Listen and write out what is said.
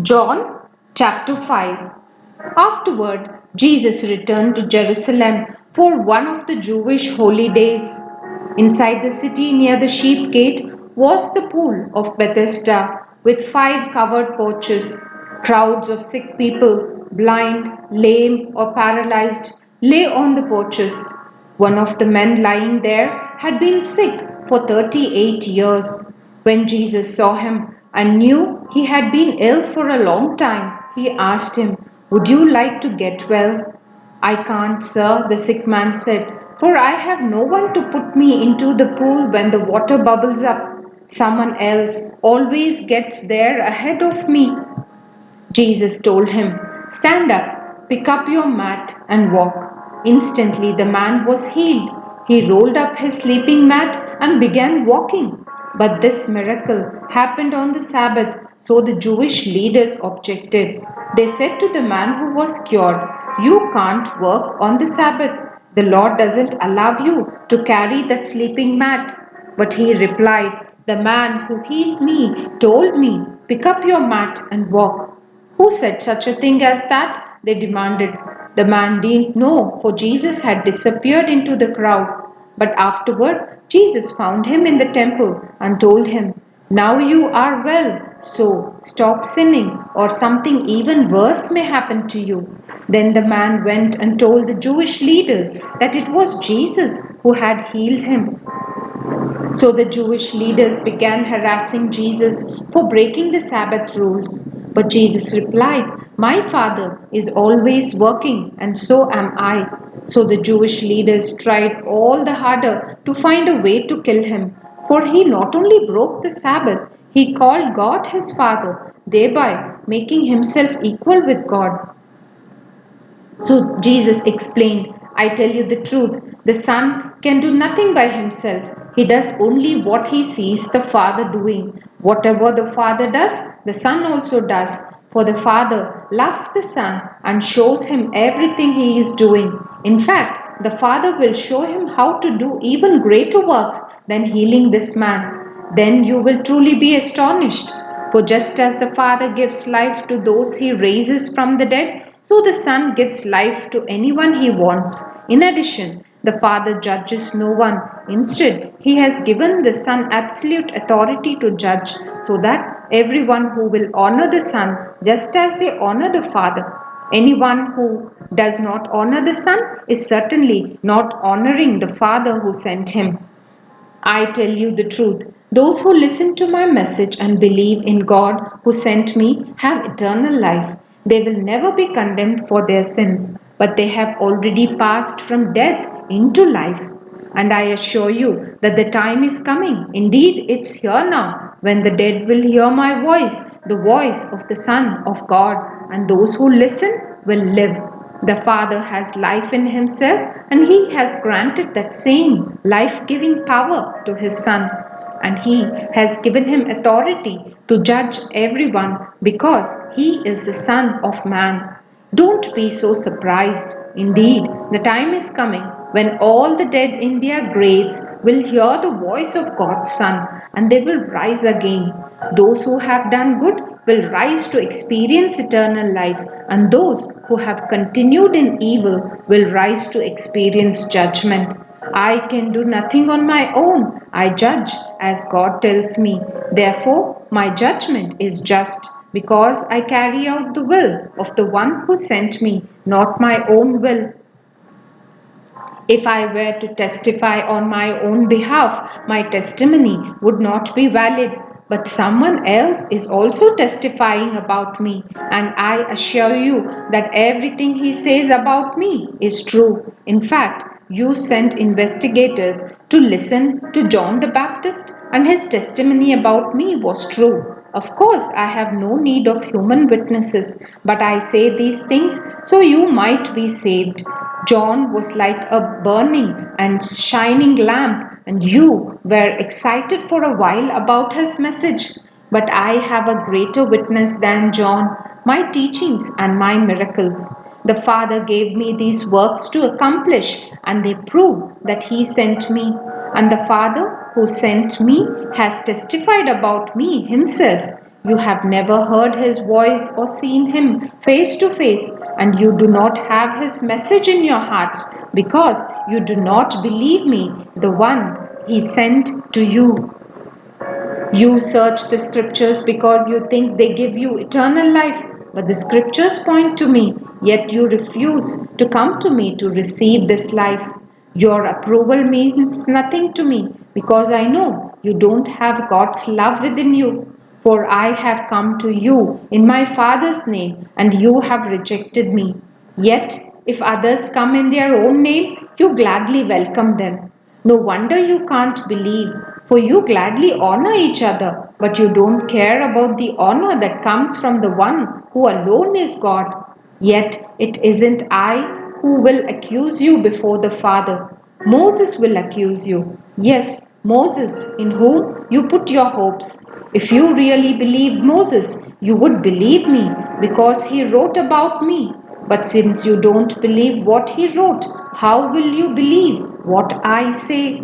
John chapter 5. Afterward, Jesus returned to Jerusalem for one of the Jewish holy days. Inside the city near the sheep gate was the pool of Bethesda with 5 covered porches. Crowds of sick people, blind, lame, or paralyzed, lay on the porches. One of the men lying there had been sick for 38 years. When Jesus saw him and knew he had been ill for a long time, he asked him, "Would you like to get well?" "I can't, sir," the sick man said, "for I have no one to put me into the pool when the water bubbles up. Someone else always gets there ahead of me." Jesus told him, "Stand up, pick up your mat and walk." Instantly the man was healed. He rolled up his sleeping mat and began walking. But this miracle happened on the Sabbath, so the Jewish leaders objected. They said to the man who was cured, "You can't work on the Sabbath. The law doesn't allow you to carry that sleeping mat." But he replied, "The man who healed me told me, 'Pick up your mat and walk.'" "Who said such a thing as that?" they demanded. The man didn't know, for Jesus had disappeared into the crowd. But afterward, Jesus found him in the temple and told him, "Now you are well, so stop sinning, or something even worse may happen to you." Then the man went and told the Jewish leaders that it was Jesus who had healed him. So the Jewish leaders began harassing Jesus for breaking the Sabbath rules. But Jesus replied, "My Father is always working, and so am I." So the Jewish leaders tried all the harder to find a way to kill him. For he not only broke the Sabbath, he called God his Father, thereby making himself equal with God. So Jesus explained, "I tell you the truth, the Son can do nothing by himself. He does only what he sees the Father doing. Whatever the Father does, the Son also does. For the Father loves the Son and shows him everything he is doing. In fact, the Father will show him how to do even greater works than healing this man. Then you will truly be astonished. For just as the Father gives life to those he raises from the dead, so the Son gives life to anyone he wants. In addition, the Father judges no one. Instead, he has given the Son absolute authority to judge, so that everyone who will honor the Son just as they honor the Father. Anyone who does not honor the Son is certainly not honoring the Father who sent him. I tell you the truth. Those who listen to my message and believe in God who sent me have eternal life. They will never be condemned for their sins, but they have already passed from death into life. And I assure you that the time is coming. Indeed, it's here now, when the dead will hear my voice, the voice of the Son of God, and those who listen will live. The Father has life in himself, and he has granted that same life-giving power to his Son. And he has given him authority to judge everyone because he is the Son of Man. Don't be so surprised. Indeed, the time is coming when all the dead in their graves will hear the voice of God's Son, and they will rise again. Those who have done good will rise to experience eternal life, and those who have continued in evil will rise to experience judgment. I can do nothing on my own. I judge as God tells me. Therefore, my judgment is just, because I carry out the will of the one who sent me, not my own will. If I were to testify on my own behalf, my testimony would not be valid. But someone else is also testifying about me, and I assure you that everything he says about me is true. In fact, you sent investigators to listen to John the Baptist, and his testimony about me was true. Of course, I have no need of human witnesses, but I say these things so you might be saved. John was like a burning and shining lamp, and you were excited for a while about his message. But I have a greater witness than John, my teachings and my miracles. The Father gave me these works to accomplish, and they prove that he sent me. And the Father who sent me has testified about me himself. You have never heard his voice or seen him face to face, and you do not have his message in your hearts because you do not believe me, the one he sent to you. You search the scriptures because you think they give you eternal life, but the scriptures point to me, yet you refuse to come to me to receive this life. Your approval means nothing to me because I know you don't have God's love within you. For I have come to you in my Father's name, and you have rejected me. Yet, if others come in their own name, you gladly welcome them. No wonder you can't believe, for you gladly honor each other, but you don't care about the honor that comes from the one who alone is God. Yet it isn't I who will accuse you before the Father. Moses will accuse you. Yes, Moses, in whom you put your hopes. If you really believed Moses, you would believe me because he wrote about me. But since you don't believe what he wrote, how will you believe what I say?